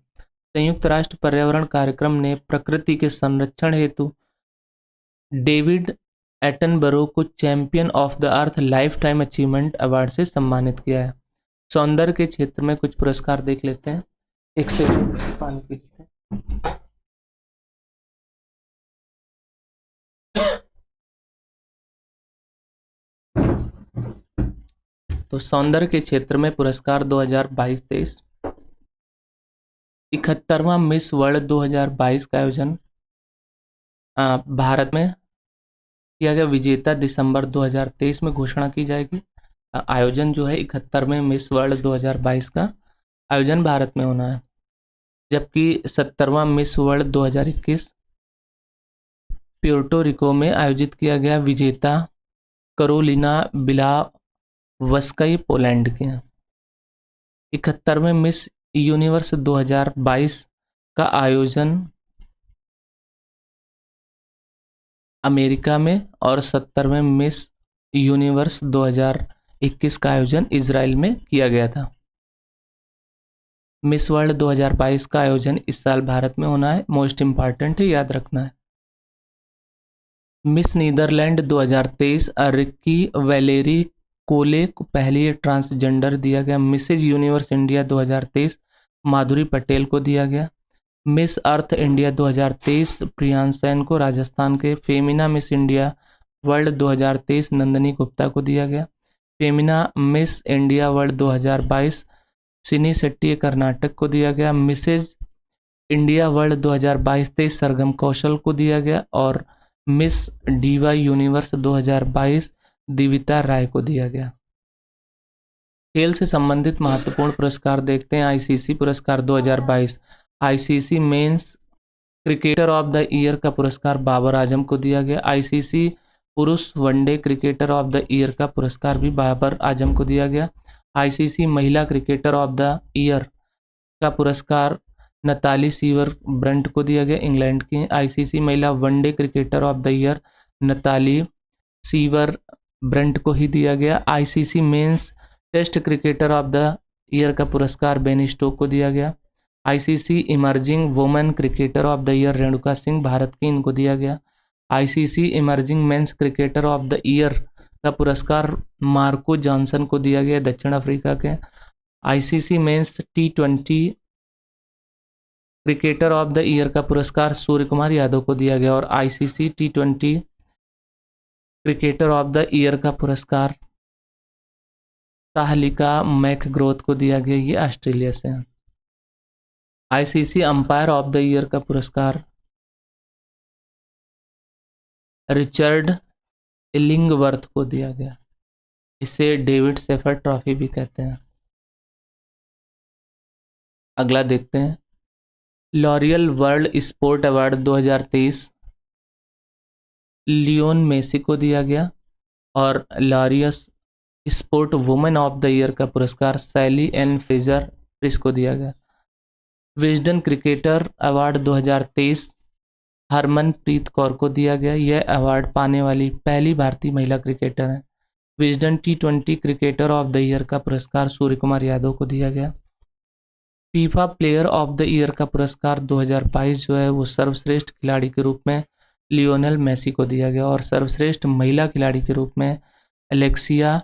संयुक्त राष्ट्र पर्यावरण कार्यक्रम ने प्रकृति के संरक्षण हेतु डेविड एटनबरो को champion of the earth life time achievement award से सम्मानित किया है। सौंदर्य के क्षेत्र में कुछ पुरस्कार देख लेते हैं। एक से पानी पी लेते हैं। तो सौंदर्य के क्षेत्र में पुरस्कार 2022-23 71वां मिस वर्ल्ड 2022 का आयोजन भारत में किया गया। विजेता दिसंबर 2023 में घोषणा की जाएगी। आयोजन जो है 71वें मिस वर्ल्ड 2022 का आयोजन भारत में होना है, जबकि 70वां मिस वर्ल्ड 2021 प्यूर्टो रिको में आयोजित किया गया। विजेता करोलिना बिलावस्काई पोलैंड के हैं। 71वें मिस यूनिवर्स 2022 का आयोजन अमेरिका में और 70वें मिस यूनिवर्स 2021 का आयोजन इजराइल में किया गया था। मिस वर्ल्ड 2022 का आयोजन इस साल भारत में होना है। मोस्ट इम्पॉर्टेंट है, याद रखना है। मिस नीदरलैंड 2023 रिक्की वैलेरी कोले को पहली ट्रांसजेंडर दिया गया। मिसेज यूनिवर्स इंडिया 2023 माधुरी पटेल को दिया गया। मिस अर्थ इंडिया 2023 प्रियांसेन को राजस्थान के। Femina miss India world 2023 Nandini Gupta को दिया गया। फेमिना मिस इंडिया वर्ल्ड 2022 सिनी शेट्टी कर्नाटक को दिया गया। मिसेज इंडिया वर्ल्ड 2022-23 सरगम कौशल को दिया गया और मिस डीवा यूनिवर्स 2022 दिविता राय को दिया गया। खेल से संबंधित महत्वपूर्ण पुरस्कार देखते हैं। आईसीसी पुरस्कार 2022 ICC men's cricketer of the year का पुरस्कार बाबर आजम को दिया गया। आईसीसी पुरुष one day cricketer of the year का पुरस्कार भी बाबर आजम को दिया गया। आईसीसी महिला क्रिकेटर ऑफ द ईयर का पुरस्कार नताली सीवर ब्रंट को दिया गया, इंग्लैंड की। आईसीसी महिला one day cricketer of the year Natalie Sciver Brunt को ही दिया गया। ICC men's test cricketer of the year का पुरस्कार बेनी स्टोक को दिया गया। ICC emerging women cricketer of the year Renuka Singh Bharat की, इनको दिया गया। ICC emerging men's cricketer of the year का पुरस्कार मार्को जॉनसन को दिया गया, दक्षिण अफ्रीका के। ICC men's T20 cricketer of the year का पुरस्कार सूर्य कुमार यादव को दिया गया और ICC T20 cricketer of the year का पुरस्कार ताहलिका मैकग्रोथ को दिया गया, ये ऑस्ट्रेलिया से हैं। ICC umpire of the year का पुरस्कार रिचर्ड इलिंगवर्थ को दिया गया, इसे डेविड सेफर ट्रॉफी भी कहते हैं। अगला देखते हैं। Laureus world sport award 2023 Lionel Messi को दिया गया और Laureus sport women of the year का पुरस्कार सैली एन फ्रेजर प्रिस को दिया गया। Wisden cricketer award 2023 Harmanpreet Kaur को दिया गया। यह अवार्ड पाने वाली पहली भारतीय महिला क्रिकेटर है। Wisden T20 cricketer of the year का पुरस्कार सूर्य कुमार यादव को दिया गया। FIFA player of the year का पुरस्कार 2022 जो है वो सर्वश्रेष्ठ खिलाड़ी के रूप में लियोनेल मेसी को दिया गया और सर्वश्रेष्ठ महिला खिलाड़ी के रूप में एलेक्सिया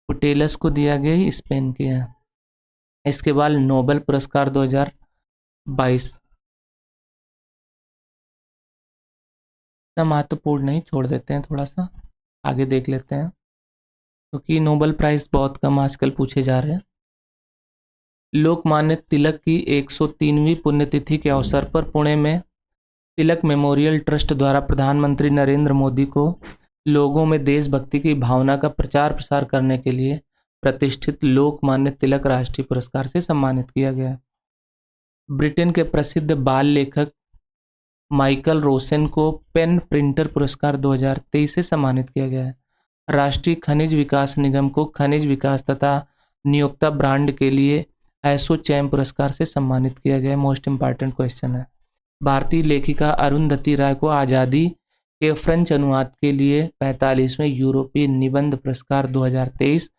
पुटेलस को दिया गया, ही स्पेन के हैं। इसके बाद नोबेल पुरस्कार 2022 महत्वपूर्ण नहीं, छोड़ देते हैं, थोड़ा सा आगे देख लेते हैं क्योंकि नोबेल प्राइज बहुत कम आजकल पूछे जा रहे हैं। लोकमान्य तिलक की 103वीं पुण्यतिथि के अवसर पर पुणे में तिलक मेमोरियल ट्रस्ट द्वारा प्रधानमंत्री नरेंद्र मोदी को लोगों में देशभक्ति की भावना का प्रचार प्रसार करने के लिए प्रतिष्ठित लोकमान्य तिलक राष्ट्रीय पुरस्कार से सम्मानित किया गया। ब्रिटेन के प्रसिद्ध बाल लेखक माइकल रोसेन को पेन प्रिंटर पुरस्कार 2023 से सम्मानित किया गया है। राष्ट्रीय खनिज विकास निगम को खनिज विकास तथा नियोक्ता ब्रांड के लिए एसोचैम पुरस्कार से सम्मानित किया गया है। मोस्ट इम्पॉर्टेंट क्वेश्चन है। भारतीय लेखिका अरुंधति राय को आज़ादी के फ्रेंच अनुवाद के लिए 45वें यूरोपीय निबंध पुरस्कार 2023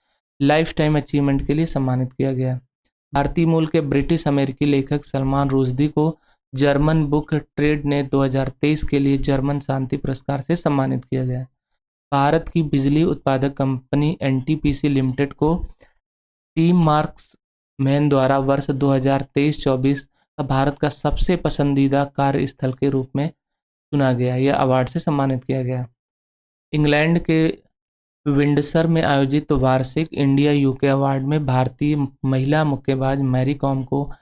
लाइफ टाइम अचीवमेंट के लिए सम्मानित किया गया। भारतीय मूल के ब्रिटिश अमेरिकी लेखक सलमान रुश्दी को जर्मन बुक ट्रेड ने 2023 के लिए जर्मन शांति पुरस्कार से सम्मानित किया गया। भारत की बिजली उत्पादक कंपनी एनटीपीसी लिमिटेड को टीम मार्क्स मैन द्वारा वर्ष 2023-24 का भारत का सबसे पसंदीदा कार्यस्थल के रूप में चुना गया। यह अवार्ड से सम्मानित किया गया। इंग्लैंड के विंडसर में आयोजित वार्षिक इंडिया यूके अवार्ड में भारतीय महिला मुक्केबाज मैरी कॉम को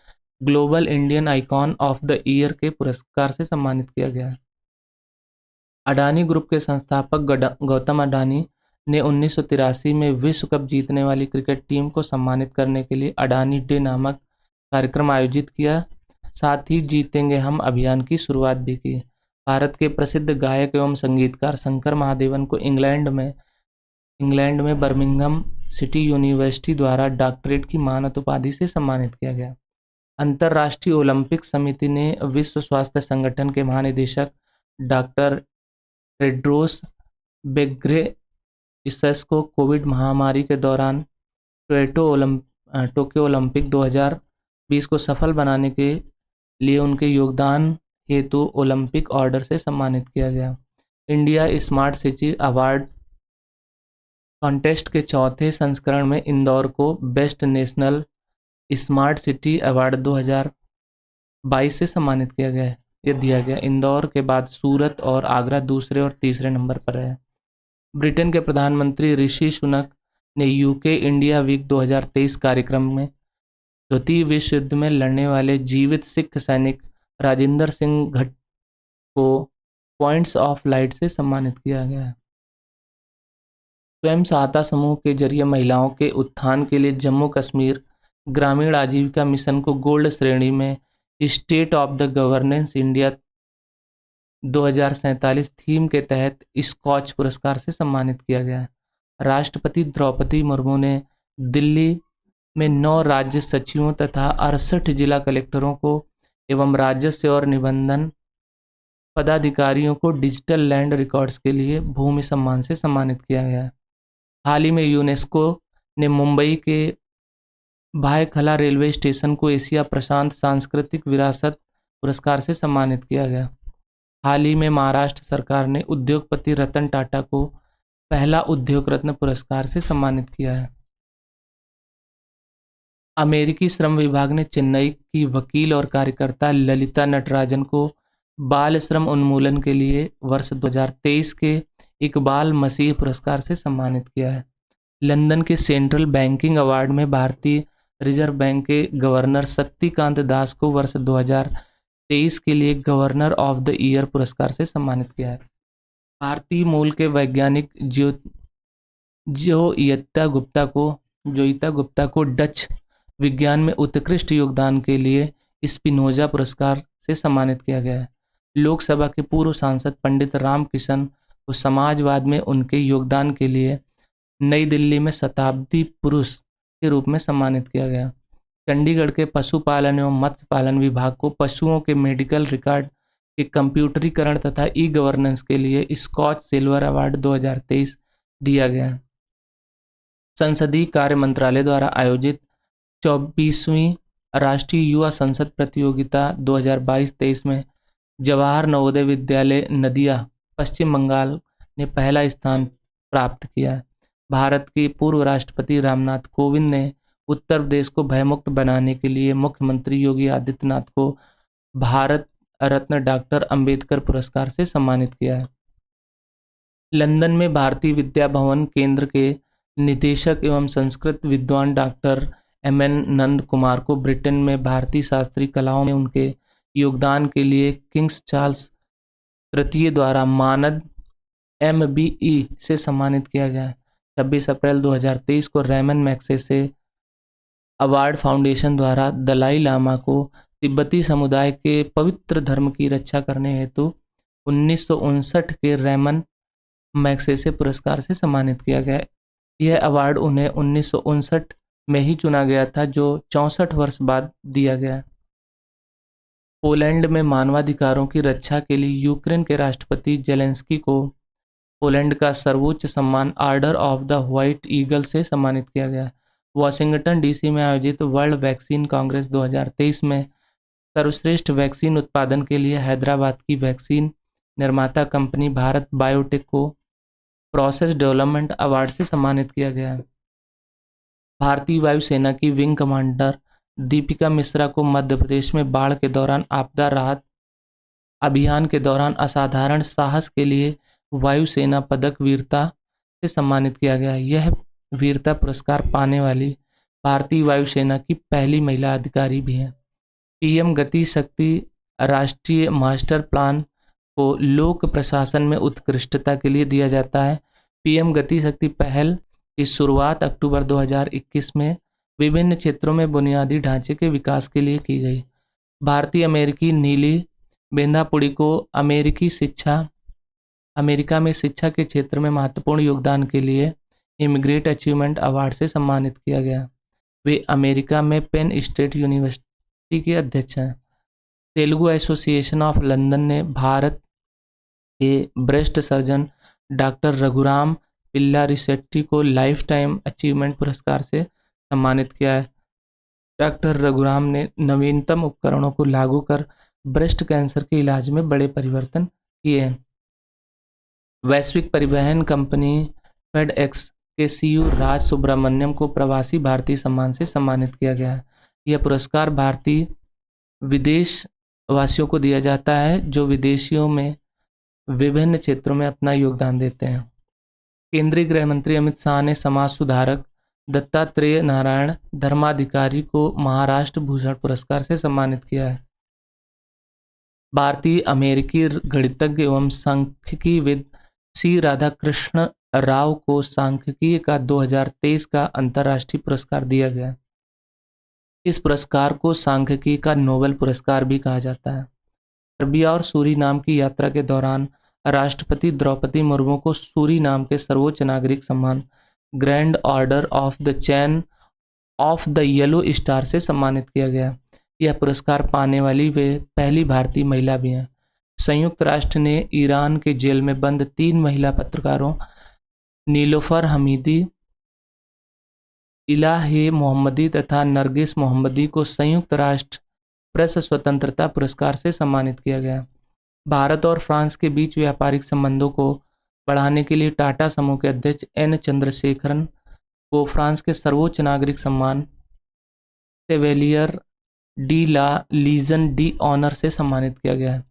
global Indian icon of the year के पुरस्कार से सम्मानित किया गया। अडानी ग्रुप के संस्थापक गौतम अडानी ने 1983 में विश्व कप जीतने वाली क्रिकेट टीम को सम्मानित करने के लिए अडानी डे नामक कार्यक्रम आयोजित किया। साथ ही जीतेंगे हम अभियान की शुरुआत भी की। भारत के प्रसिद्ध गायक एवं संगीतकार शंकर महादेवन को इंग्लैंड में बर्मिंघम सिटी यूनिवर्सिटी द्वारा डॉक्टरेट की मानद उपाधि से सम्मानित किया गया। अंतर्राष्ट्रीय ओलंपिक समिति ने विश्व स्वास्थ्य संगठन के महानिदेशक डॉक्टर टेड्रोस घेब्रेयेसस को कोविड महामारी के दौरान टोक्यो ओलंपिक 2020 को सफल बनाने के लिए उनके योगदान हेतु ओलंपिक ऑर्डर से सम्मानित किया गया। India smart city award contest के चौथे संस्करण में इंदौर को best national smart city award 2022 से सम्मानित किया गया। इंदौर के बाद सूरत और आगरा दूसरे और तीसरे नंबर पर है। ब्रिटेन के प्रधानमंत्री ऋषि सुनक ने यूके इंडिया वीक 2023 कार्यक्रम में द्वितीय विश्व युद्ध में लड़ने वाले जीवित सिख सैनिक राजिंदर सिंह भट्ट को पॉइंट्स ऑफ लाइट से सम्मानित किया गया। स्वयं सहायता समूह के जरिए महिलाओं के उत्थान के लिए जम्मू कश्मीर ग्रामीण आजीविका मिशन को गोल्ड श्रेणी में state of the governance India 2047 theme के तहत स्कॉच पुरस्कार से सम्मानित किया गया। राष्ट्रपति द्रौपदी मुर्मू ने दिल्ली में 9 राज्य सचिवों तथा 68 जिला कलेक्टरों को एवं राजस्व और निबंधन पदाधिकारियों को डिजिटल लैंड रिकॉर्ड्स के लिए भूमि सम्मान से सम्मानित किया गया। हाल ही में यूनेस्को ने मुंबई के भायखला रेलवे स्टेशन को एशिया प्रशांत सांस्कृतिक विरासत पुरस्कार से सम्मानित किया गया। हाल ही में महाराष्ट्र सरकार ने उद्योगपति रतन टाटा को पहला उद्योग रत्न पुरस्कार से सम्मानित किया है। अमेरिकी श्रम विभाग ने चेन्नई की वकील और कार्यकर्ता ललिता नटराजन को बाल श्रम उन्मूलन के लिए वर्ष 2023 के इकबाल मसीह पुरस्कार से सम्मानित किया है। लंदन के सेंट्रल बैंकिंग अवार्ड में भारतीय रिजर्व बैंक के गवर्नर शक्तिकांत दास को वर्ष 2023 के लिए गवर्नर ऑफ द ईयर पुरस्कार से सम्मानित किया है। भारतीय मूल के वैज्ञानिक जोइता गुप्ता को डच विज्ञान में उत्कृष्ट योगदान के लिए स्पिनोजा पुरस्कार से सम्मानित किया गया है। लोकसभा के पूर्व सांसद पंडित रामकिशन को समाजवाद में उनके योगदान के लिए नई दिल्ली में शताब्दी पुरुष के रूप में सम्मानित किया गया। चंडीगढ़ के पशुपालन एवं मत्स्य पालन विभाग को पशुओं के मेडिकल रिकॉर्ड के कंप्यूटरीकरण तथा ई गवर्नेंस के लिए स्कॉच सिल्वर अवार्ड 2023 दिया गया। संसदीय कार्य मंत्रालय द्वारा आयोजित 24वीं राष्ट्रीय युवा संसद प्रतियोगिता 2022-23 में जवाहर नवोदय विद्यालय नदिया पश्चिम बंगाल ने पहला स्थान प्राप्त किया। भारत के पूर्व राष्ट्रपति रामनाथ कोविंद ने उत्तर प्रदेश को भयमुक्त बनाने के लिए मुख्यमंत्री योगी आदित्यनाथ को भारत रत्न डॉक्टर अंबेडकर पुरस्कार से सम्मानित किया है। लंदन में भारतीय विद्या भवन केंद्र के निदेशक एवं संस्कृत विद्वान डॉक्टर MN नंद कुमार को ब्रिटेन में भारतीय शास्त्रीय कलाओं में उनके योगदान के लिए किंग्स चार्ल्स तृतीय द्वारा मानद MBE से सम्मानित किया गया। 26 अप्रैल 2023 को रेमन मैग्सेसे अवार्ड फाउंडेशन द्वारा दलाई लामा को तिब्बती समुदाय के पवित्र धर्म की रक्षा करने हेतु 1959 के रेमन मैग्सेसे पुरस्कार से सम्मानित किया गया। यह अवार्ड उन्हें 1959 में ही चुना गया था, जो 64 वर्ष बाद दिया गया। पोलैंड में मानवाधिकारों की रक्षा के लिए यूक्रेन के राष्ट्रपति जेलेंस्की को पोलैंड का सर्वोच्च सम्मान order of the white eagle से सम्मानित किया गया। वॉशिंगटन डीसी में आयोजित वर्ल्ड वैक्सीन कांग्रेस 2023 में सर्वश्रेष्ठ वैक्सीन उत्पादन के लिए हैदराबाद की वैक्सीन निर्माता कंपनी भारत बायोटेक को प्रोसेस डेवलपमेंट अवार्ड से सम्मानित किया गया। भारतीय वायुसेना की विंग कमांडर दीपिका मिश्रा को मध्य प्रदेश में बाढ़ के दौरान आपदा राहत अभियान के दौरान असाधारण साहस के लिए वायुसेना पदक वीरता से सम्मानित किया गया। यह वीरता पुरस्कार पाने वाली भारतीय वायुसेना की पहली महिला अधिकारी भी हैं। पीएम गति शक्ति राष्ट्रीय मास्टर प्लान को लोक प्रशासन में उत्कृष्टता के लिए दिया जाता है। पीएम गति शक्ति पहल की शुरुआत अक्टूबर 2021 में विभिन्न क्षेत्रों में बुनियादी ढांचे के विकास के लिए की गई। भारतीय अमेरिकी नीली बेंदापुड़ी को अमेरिका में शिक्षा के क्षेत्र में महत्वपूर्ण योगदान के लिए इमिग्रेट अचीवमेंट अवार्ड से सम्मानित किया गया। वे अमेरिका में पेन स्टेट यूनिवर्सिटी के अध्यक्ष हैं। तेलुगु एसोसिएशन ऑफ लंदन ने भारत के ब्रेस्ट सर्जन डॉक्टर रघुराम पिल्लारिसेट्टी को लाइफ टाइम अचीवमेंट पुरस्कार से सम्मानित किया है। डॉक्टर रघुराम ने नवीनतम उपकरणों को लागू कर ब्रेस्ट कैंसर के इलाज में बड़े परिवर्तन किए हैं। वैश्विक परिवहन कंपनी फेडएक्स के सीईओ राज सुब्रमण्यम को प्रवासी भारतीय सम्मान से सम्मानित किया गया है। यह पुरस्कार भारतीय विदेश वासियों को दिया जाता है जो विदेशियों में विभिन्न क्षेत्रों में अपना योगदान देते हैं। केंद्रीय गृह मंत्री अमित शाह ने समाज सुधारक दत्तात्रेय नारायण धर्माधिकारी को महाराष्ट्र भूषण पुरस्कार से सम्मानित किया है। भारतीय अमेरिकी गणितज्ञ एवं सांख्यिकीविद सी राधाकृष्ण राव को सांख्यिकी का 2023 का अंतर्राष्ट्रीय पुरस्कार दिया गया। इस पुरस्कार को सांख्यिकी का नोबेल पुरस्कार भी कहा जाता है। सर्बिया और सूरीनाम की यात्रा के दौरान राष्ट्रपति द्रौपदी मुर्मू को सूरीनाम के सर्वोच्च नागरिक सम्मान grand order of the chain of the yellow star से सम्मानित किया गया। यह पुरस्कार पाने वाली वे पहली भारतीय महिला भी हैं। संयुक्त राष्ट्र ने ईरान के जेल में बंद 3 महिला पत्रकारों नीलोफर हमीदी, इलाहे मोहम्मदी तथा नरगिस मोहम्मदी को संयुक्त राष्ट्र प्रेस स्वतंत्रता पुरस्कार से सम्मानित किया गया। भारत और फ्रांस के बीच व्यापारिक संबंधों को बढ़ाने के लिए टाटा समूह के अध्यक्ष एन चंद्रशेखरन को फ्रांस के सर्वोच्च नागरिक सम्मान सेवेलियर डी ला लीजन डी ऑनर से सम्मानित किया गया है।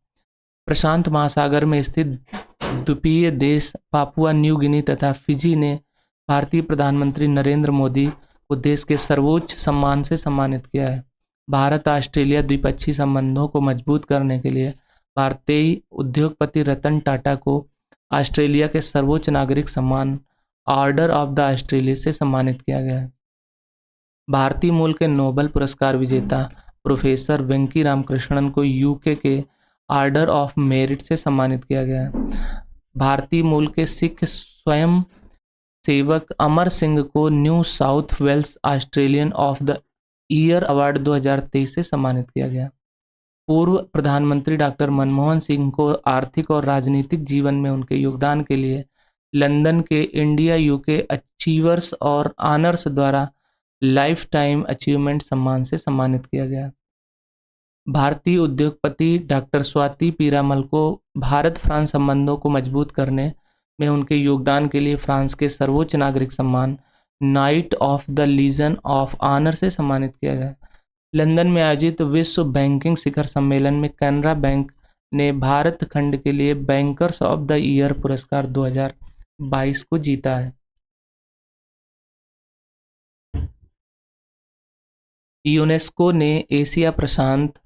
प्रशांत महासागर में स्थित द्वीपीय देश पापुआ न्यू गिनी तथा फिजी ने भारतीय प्रधानमंत्री नरेंद्र मोदी को देश के सर्वोच्च सम्मान से सम्मानित किया है। भारत ऑस्ट्रेलिया द्विपक्षीय संबंधों को मजबूत करने के लिए भारतीय उद्योगपति रतन टाटा को ऑस्ट्रेलिया के सर्वोच्च नागरिक सम्मान ऑर्डर ऑफ द ऑस्ट्रेलिया से सम्मानित किया गया है। भारतीय मूल के नोबेल पुरस्कार विजेता प्रोफेसर वेंकी रामकृष्णन को यूके के ऑर्डर ऑफ मेरिट से सम्मानित किया गया है। भारतीय मूल के सिख स्वयं सेवक अमर सिंह को New South Wales Australian of the year award 2023 से सम्मानित किया गया। पूर्व प्रधानमंत्री डॉक्टर मनमोहन सिंह को आर्थिक और राजनीतिक जीवन में उनके योगदान के लिए लंदन के इंडिया यूके अचीवर्स और ऑनर्स द्वारा लाइफ टाइम अचीवमेंट सम्मान से सम्मानित किया गया। भारतीय उद्योगपति डॉक्टर स्वाति पीरामल को भारत फ्रांस संबंधों को मजबूत करने में उनके योगदान के लिए फ्रांस के सर्वोच्च नागरिक सम्मान Knight of the Legion of Honour से सम्मानित किया गया। लंदन में आयोजित विश्व बैंकिंग शिखर सम्मेलन में कैनरा बैंक ने भारत खंड के लिए बैंकर्स ऑफ द ईयर पुरस्कार 2022 को जीता है। यूनेस्को ने एशिया प्रशांत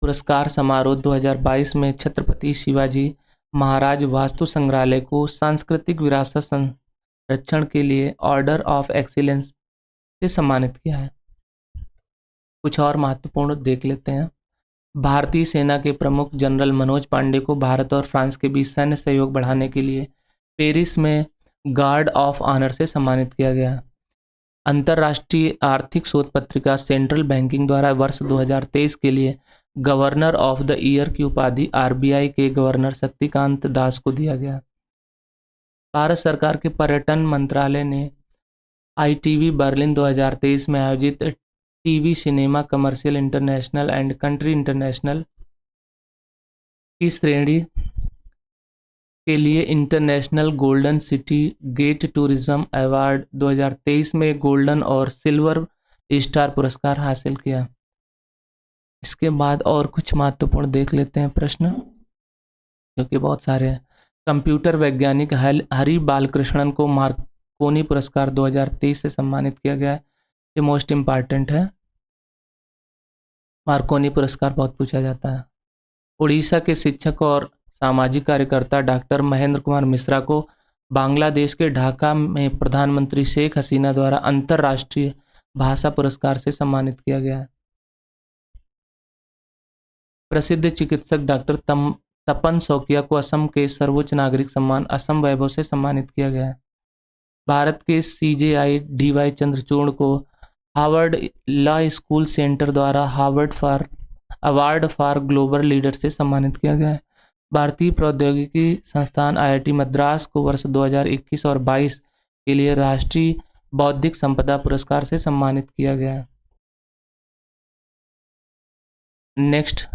पुरस्कार समारोह 2022 में छत्रपति शिवाजी महाराज वास्तु संग्रहालय को सांस्कृतिक विरासत संरक्षण के लिए ऑर्डर ऑफ एक्सीलेंस से सम्मानित किया है। कुछ और महत्वपूर्ण देख लेते हैं। भारतीय सेना के प्रमुख जनरल मनोज पांडे को भारत और फ्रांस के बीच सैन्य सहयोग बढ़ाने के लिए पेरिस में गार्ड ऑफ ऑनर से सम्मानित किया गया। अंतर्राष्ट्रीय आर्थिक शोध पत्रिका सेंट्रल बैंकिंग द्वारा वर्ष 2023 के लिए गवर्नर ऑफ द ईयर की उपाधि आरबीआई के गवर्नर शक्तिकांत दास को दिया गया। भारत सरकार के पर्यटन मंत्रालय ने आईटीवी बर्लिन 2023 में आयोजित TV cinema commercial international and country international की श्रेणी के लिए international golden city gate tourism award 2023 में गोल्डन और सिल्वर स्टार पुरस्कार हासिल किया। इसके बाद और कुछ महत्वपूर्ण देख लेते हैं प्रश्न, क्योंकि बहुत सारे हैं। कंप्यूटर वैज्ञानिक हरि बालकृष्णन को मार्कोनी पुरस्कार 2023 से सम्मानित किया गया है। ये मोस्ट इम्पॉर्टेंट है, मार्कोनी पुरस्कार बहुत पूछा जाता है। उड़ीसा के शिक्षक और सामाजिक कार्यकर्ता डॉक्टर महेंद्र कुमार मिश्रा को बांग्लादेश के ढाका में प्रधानमंत्री शेख हसीना द्वारा अंतर्राष्ट्रीय भाषा पुरस्कार से सम्मानित किया गया है। प्रसिद्ध चिकित्सक डॉक्टर तपन शौकिया को असम के सर्वोच्च नागरिक सम्मान असम वैभव से सम्मानित किया गया है। भारत के CJI DY चंद्रचूड़ को हार्वर्ड लॉ स्कूल सेंटर द्वारा अवार्ड फॉर ग्लोबल लीडर से सम्मानित किया गया है। भारतीय प्रौद्योगिकी संस्थान IIT मद्रास को वर्ष 2021 और 22 के लिए राष्ट्रीय बौद्धिक संपदा पुरस्कार से सम्मानित किया गया है। नेक्स्ट,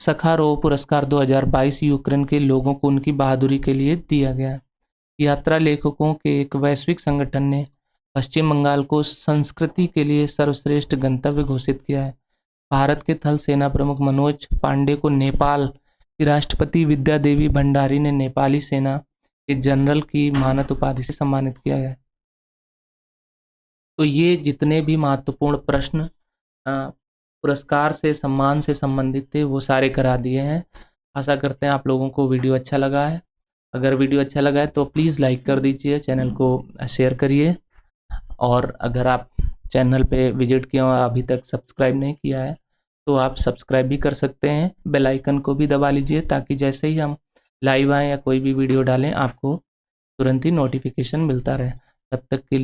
सखारोव पुरस्कार 2022 यूक्रेन के लोगों को उनकी बहादुरी के लिए दिया गया। यात्रा लेखकों के एक वैश्विक संगठन ने पश्चिम बंगाल को संस्कृति के लिए सर्वश्रेष्ठ गंतव्य घोषित किया है। भारत के थल सेना प्रमुख मनोज पांडे को नेपाल की राष्ट्रपति विद्या देवी भंडारी ने नेपाली सेना के जनरल की मानद उपाधि से सम्मानित किया है। तो ये जितने भी महत्वपूर्ण प्रश्न पुरस्कार से सम्मान से संबंधित थे वो सारे करा दिए हैं। आशा करते हैं आप लोगों को वीडियो अच्छा लगा है। अगर वीडियो अच्छा लगा है तो प्लीज़ लाइक कर दीजिए, चैनल को शेयर करिए, और अगर आप चैनल पे विजिट किया और अभी तक सब्सक्राइब नहीं किया है तो आप सब्सक्राइब भी कर सकते हैं। बेल आइकन को भी दबा लीजिए ताकि जैसे ही हम लाइव आएँ या कोई भी वीडियो डालें आपको तुरंत ही नोटिफिकेशन मिलता रहे। तब तक के लिए